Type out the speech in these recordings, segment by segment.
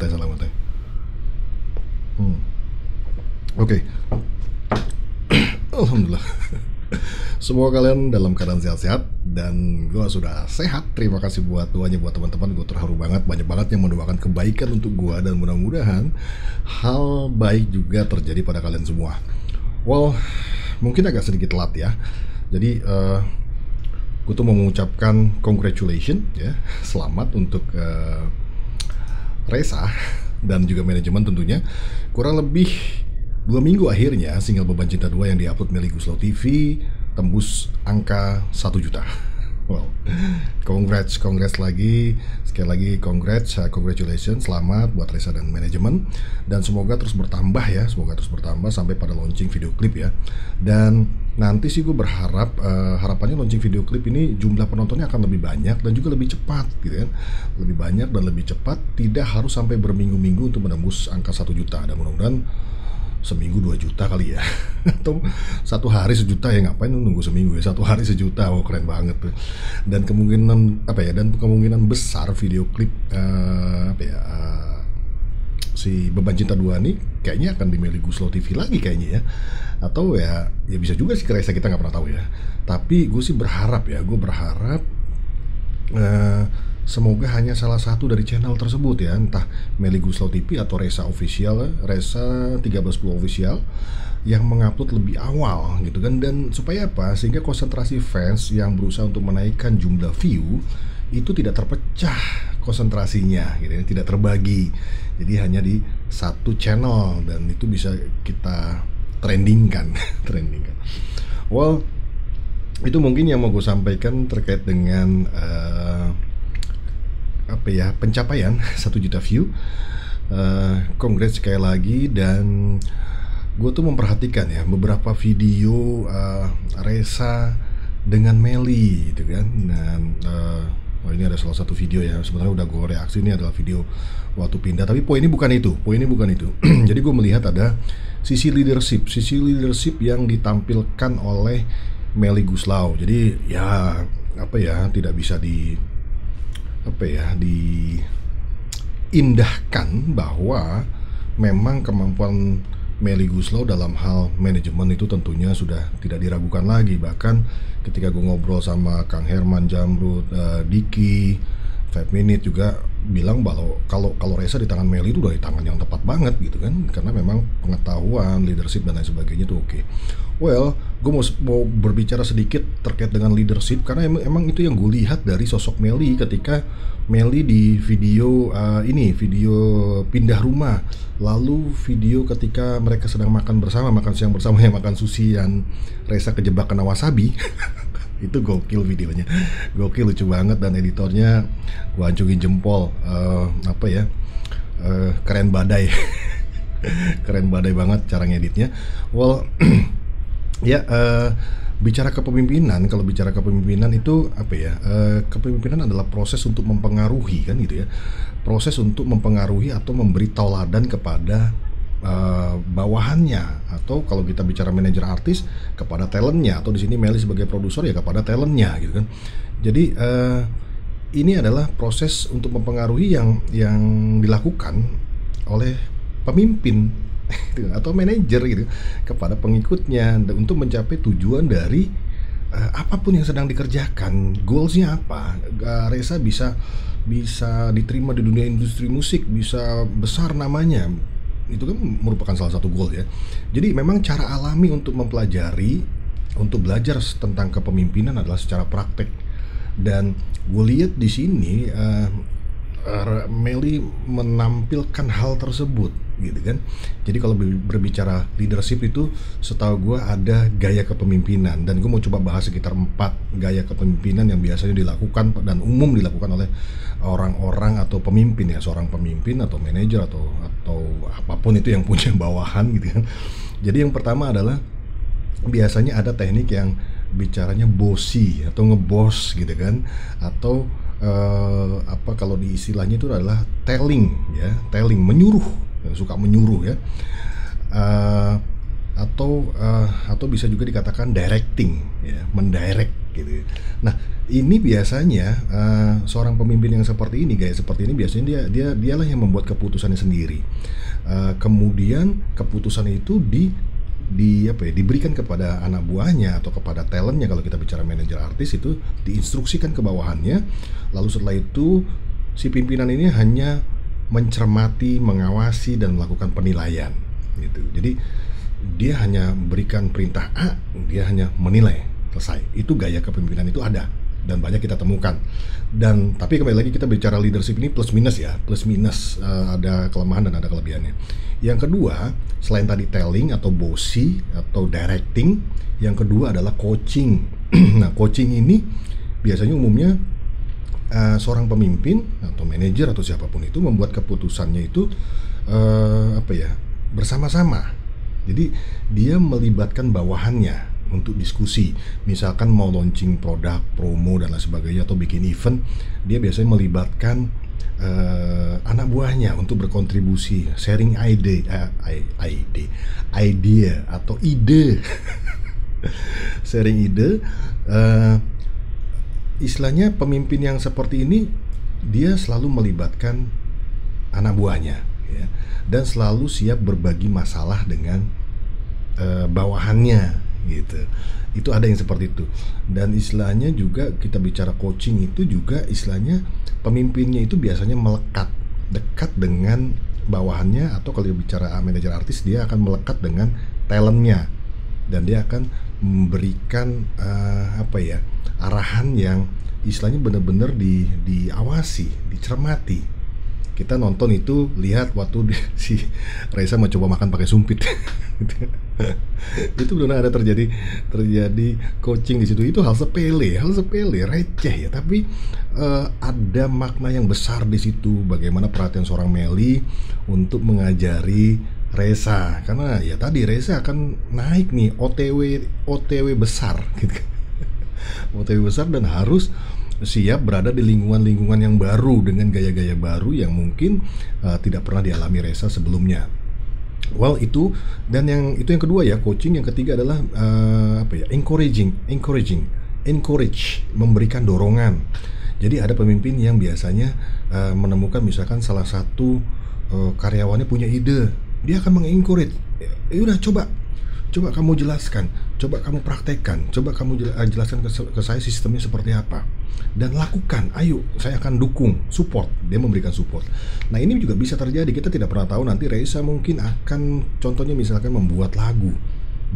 selamat ya. Oke. Alhamdulillah. Semoga kalian dalam keadaan sehat-sehat dan gue sudah sehat. Terima kasih buat doanya buat teman-teman. Gue terharu banget, banyak banget yang mendoakan kebaikan untuk gue dan mudah-mudahan hal baik juga terjadi pada kalian semua. Well, mungkin agak sedikit telat ya. Jadi gue tuh mau mengucapkan congratulations ya, selamat untuk Reza dan juga manajemen tentunya. Kurang lebih 2 minggu akhirnya single Beban Cinta 2 yang diupload Melly Guslau TV tembus angka 1 juta. Wow, congrats lagi, sekali lagi congratulations, selamat buat Reza dan manajemen, dan semoga terus bertambah ya, semoga terus bertambah sampai pada launching video klip ya. Dan nanti sih gue berharap harapannya launching video klip ini jumlah penontonnya akan lebih banyak dan juga lebih cepat gitu kan, lebih banyak dan lebih cepat, tidak harus sampai berminggu-minggu untuk menembus angka 1 juta. Dan mudah-mudahan seminggu 2 juta kali ya, atau satu hari 1 juta ya, ngapain nunggu seminggu ya, 1 hari 1 juta, oh keren banget tuh. Dan kemungkinan kemungkinan besar video klip si Beban Cinta 2 nih kayaknya akan di Melly Guslau TV lagi kayaknya ya, atau ya bisa juga sih Reza, kita nggak pernah tahu ya. Tapi gue sih berharap ya, gue berharap semoga hanya salah satu dari channel tersebut ya, entah Melly Guslau TV atau Reza Official, Reza 1310 Official, yang mengupload lebih awal gitu kan. Dan supaya apa? Sehingga konsentrasi fans yang berusaha untuk menaikkan jumlah view itu tidak terpecah konsentrasinya gitu ya, tidak terbagi. Jadi hanya di satu channel dan itu bisa kita trendingkan. Well, itu mungkin yang mau gue sampaikan terkait dengan pencapaian 1 juta view. Congrats sekali lagi. Dan gue tuh memperhatikan ya beberapa video Reza dengan Melly gitu kan. Dan ini ada salah satu video ya, sebenarnya udah gue reaksi, ini adalah video waktu pindah, tapi poinnya bukan itu. Jadi gue melihat ada sisi leadership yang ditampilkan oleh Melly Guslau. Jadi ya tidak bisa diindahkan bahwa memang kemampuan Melly Guslau dalam hal manajemen itu tentunya sudah tidak diragukan lagi. Bahkan ketika gue ngobrol sama Kang Herman Jamrud, Diki 5 Minute juga bilang bahwa kalau Reza di tangan Melly itu udah di tangan yang tepat banget gitu kan, karena memang pengetahuan, leadership dan lain sebagainya itu oke. Well, gue mau berbicara sedikit terkait dengan leadership karena emang itu yang gue lihat dari sosok Melly ketika Melly di video video pindah rumah, lalu video ketika mereka sedang makan siang bersama yang makan sushi yang Reza kejebak kena wasabi. Itu gokil videonya, gokil, lucu banget, dan editornya gua acungin jempol. Keren badai. Keren badai banget cara ngeditnya. Well, bicara kepemimpinan, kalau bicara kepemimpinan itu kepemimpinan adalah proses untuk mempengaruhi kan gitu ya, proses untuk mempengaruhi atau memberi tauladan kepada bawahannya, atau kalau kita bicara manajer artis kepada talentnya, atau di sini Melly sebagai produser ya kepada talentnya gitu kan. Jadi ini adalah proses untuk mempengaruhi yang dilakukan oleh pemimpin atau manajer gitu kepada pengikutnya untuk mencapai tujuan dari apapun yang sedang dikerjakan. Goalsnya apa? Reza bisa diterima di dunia industri musik, bisa besar namanya, itu kan merupakan salah satu goal ya. Jadi memang cara alami untuk mempelajari, untuk belajar tentang kepemimpinan adalah secara praktek. Dan gue lihat di sini Melly menampilkan hal tersebut gitu kan. Jadi kalau berbicara leadership itu setahu gue ada gaya kepemimpinan, dan gue mau coba bahas sekitar 4 gaya kepemimpinan yang biasanya dilakukan dan umum dilakukan oleh orang-orang atau pemimpin ya, seorang pemimpin atau manajer atau apapun itu yang punya bawahan gitu kan. Jadi yang pertama adalah biasanya ada teknik yang bicaranya bossy atau ngebos gitu kan, atau kalau di istilahnya itu adalah telling, menyuruh, suka menyuruh ya. atau bisa juga dikatakan directing, ya, mendirect gitu. Nah, ini biasanya seorang pemimpin yang seperti ini, gaya seperti ini biasanya dialah yang membuat keputusannya sendiri. Kemudian keputusan itu diberikan kepada anak buahnya atau kepada talentnya. Kalau kita bicara manajer artis, itu diinstruksikan ke bawahannya, lalu setelah itu si pimpinan ini hanya mencermati, mengawasi, dan melakukan penilaian gitu. Jadi dia hanya berikan perintah A, dia hanya menilai, selesai. Itu gaya kepemimpinan itu ada dan banyak kita temukan. Dan tapi kembali lagi kita bicara leadership ini plus minus ya, plus minus, ada kelemahan dan ada kelebihannya. Yang kedua, selain tadi telling atau bossy atau directing, yang kedua adalah coaching. Nah, coaching ini biasanya umumnya seorang pemimpin atau manajer atau siapapun itu membuat keputusannya itu bersama-sama. Jadi dia melibatkan bawahannya untuk diskusi. Misalkan mau launching produk, promo dan lain sebagainya, atau bikin event, dia biasanya melibatkan anak buahnya untuk berkontribusi, sharing idea atau ide. Sharing ide. Istilahnya pemimpin yang seperti ini dia selalu melibatkan anak buahnya, ya, dan selalu siap berbagi masalah dengan bawahannya gitu. Itu ada yang seperti itu. Dan istilahnya juga kita bicara coaching itu juga istilahnya pemimpinnya itu biasanya melekat dekat dengan bawahannya, atau kalau bicara manajer artis dia akan melekat dengan talentnya dan dia akan memberikan arahan yang istilahnya benar-benar diawasi, dicermati. Kita nonton itu, lihat waktu si Reza mau coba makan pakai sumpit. Itu benar ada terjadi coaching di situ. Itu hal sepele, receh ya, tapi ada makna yang besar di situ. Bagaimana perhatian seorang Melly untuk mengajari Reza, karena ya tadi Reza akan naik nih OTW besar gitu. OTW besar dan harus siap berada di lingkungan-lingkungan yang baru dengan gaya-gaya baru yang mungkin tidak pernah dialami Reza sebelumnya. Well, itu dan yang kedua ya, coaching. Yang ketiga adalah encourage, memberikan dorongan. Jadi ada pemimpin yang biasanya menemukan misalkan salah satu karyawannya punya ide, dia akan mengencourage. Udah coba kamu jelaskan, coba kamu praktekkan, coba kamu jelaskan ke saya sistemnya seperti apa, dan lakukan, ayo saya akan dukung, support. Dia memberikan support. Nah, ini juga bisa terjadi, kita tidak pernah tahu. Nanti Reza mungkin akan contohnya misalkan membuat lagu,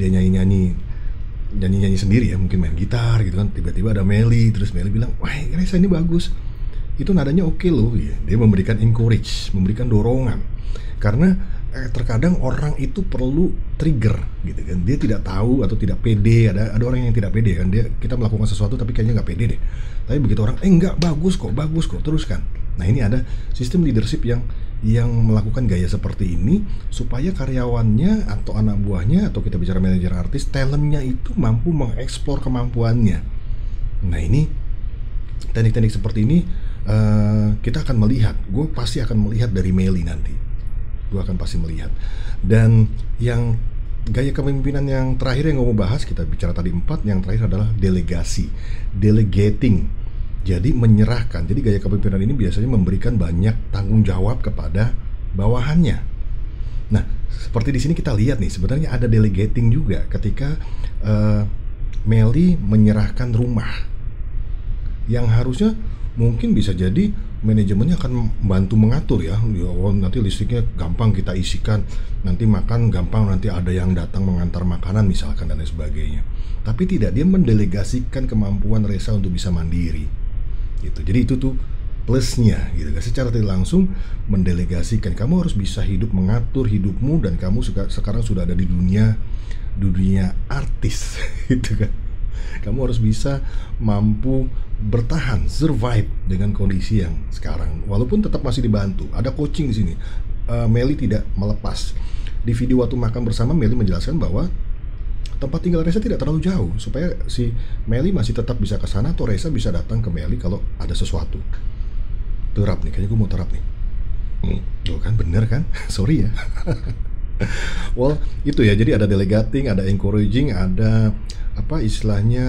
dia nyanyi sendiri ya, mungkin main gitar gitu kan, tiba-tiba ada Melly, terus Melly bilang, wah Reza ini bagus, itu nadanya oke loh ya. Dia memberikan encourage, memberikan dorongan. Karena terkadang orang itu perlu trigger gitu kan. Dia tidak tahu atau tidak pede. Ada orang yang tidak pede kan. Kita melakukan sesuatu tapi kayaknya nggak pede deh. Tapi begitu orang enggak, bagus kok, teruskan. Nah, ini ada sistem leadership yang melakukan gaya seperti ini supaya karyawannya atau anak buahnya, atau kita bicara manajer artis, talentnya itu mampu mengeksplor kemampuannya. Nah, ini teknik-teknik seperti ini kita akan melihat. Gue pasti akan melihat dari Melly nanti. Gue akan pasti melihat. Dan yang gaya kepemimpinan yang terakhir yang gue mau bahas, kita bicara tadi 4, yang terakhir adalah delegasi, delegating. Jadi menyerahkan. Jadi gaya kepemimpinan ini biasanya memberikan banyak tanggung jawab kepada bawahannya. Nah, seperti di sini kita lihat nih, sebenarnya ada delegating juga ketika Melly menyerahkan rumah yang harusnya mungkin bisa jadi manajemennya akan bantu mengatur ya. Nanti listriknya gampang kita isikan, nanti makan gampang, nanti ada yang datang mengantar makanan misalkan dan lain sebagainya. Tapi tidak, dia mendelegasikan kemampuan Reza untuk bisa mandiri gitu. Jadi itu tuh plusnya gitu. Secara tidak langsung mendelegasikan, kamu harus bisa hidup, mengatur hidupmu, dan kamu sekarang sudah ada di dunia artis gitu kan. Kamu harus bisa mampu bertahan, survive dengan kondisi yang sekarang, walaupun tetap masih dibantu. Ada coaching di sini. Melly tidak melepas. Di video waktu makan bersama, Melly menjelaskan bahwa tempat tinggal Reza tidak terlalu jauh, supaya si Melly masih tetap bisa ke sana, atau Reza bisa datang ke Melly kalau ada sesuatu. Terap nih, kayaknya gue mau terap nih. Tuh kan, bener kan? Sorry ya. Well, itu ya. Jadi ada delegating, ada encouraging, ada apa istilahnya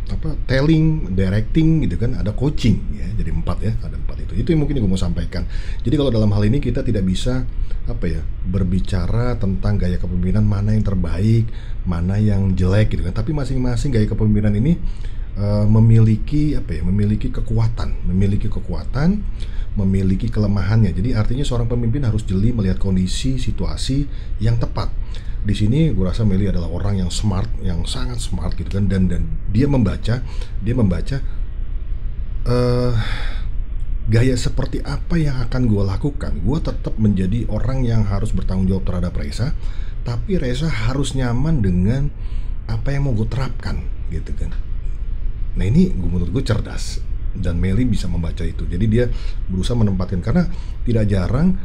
apa telling, directing gitu kan, ada coaching ya. Jadi empat ya, ada empat itu. Itu yang mungkin gue mau sampaikan. Jadi kalau dalam hal ini kita tidak bisa apa ya berbicara tentang gaya kepemimpinan mana yang terbaik, mana yang jelek gitu kan. Tapi masing-masing gaya kepemimpinan ini memiliki apa ya, memiliki kekuatan, memiliki kelemahannya. Jadi artinya seorang pemimpin harus jeli melihat kondisi situasi yang tepat. Di sini gue rasa Meli adalah orang yang smart, yang sangat smart gitu kan, dan dia membaca eh gaya seperti apa yang akan gue lakukan. Gue tetap menjadi orang yang harus bertanggung jawab terhadap Reza, tapi Reza harus nyaman dengan apa yang mau gue terapkan gitu kan. Nah ini menurut gue cerdas, dan Meli bisa membaca itu. Jadi dia berusaha menempatkan, karena tidak jarang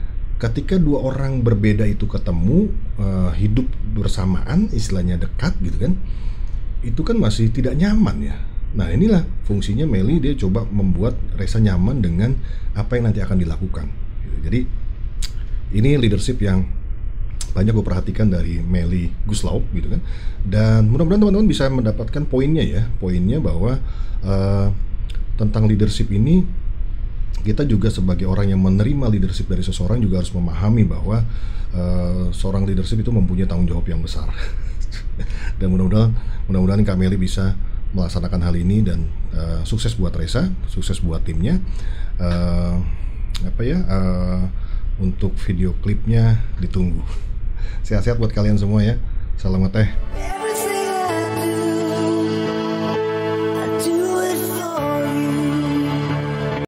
ketika dua orang berbeda itu ketemu, hidup bersamaan, istilahnya dekat gitu kan, itu kan masih tidak nyaman ya. Nah inilah fungsinya Meli, dia coba membuat Reza nyaman dengan apa yang nanti akan dilakukan gitu. Jadi ini leadership yang banyak gue perhatikan dari Meli Guslau gitu kan, dan mudah-mudahan teman-teman bisa mendapatkan poinnya bahwa tentang leadership ini, kita juga sebagai orang yang menerima leadership dari seseorang juga harus memahami bahwa seorang leadership itu mempunyai tanggung jawab yang besar. Dan mudah-mudahan Kak Meli bisa melaksanakan hal ini, dan sukses buat Reza, sukses buat timnya. Untuk video klipnya ditunggu. Sehat-sehat buat kalian semua ya. Salam ngeteh.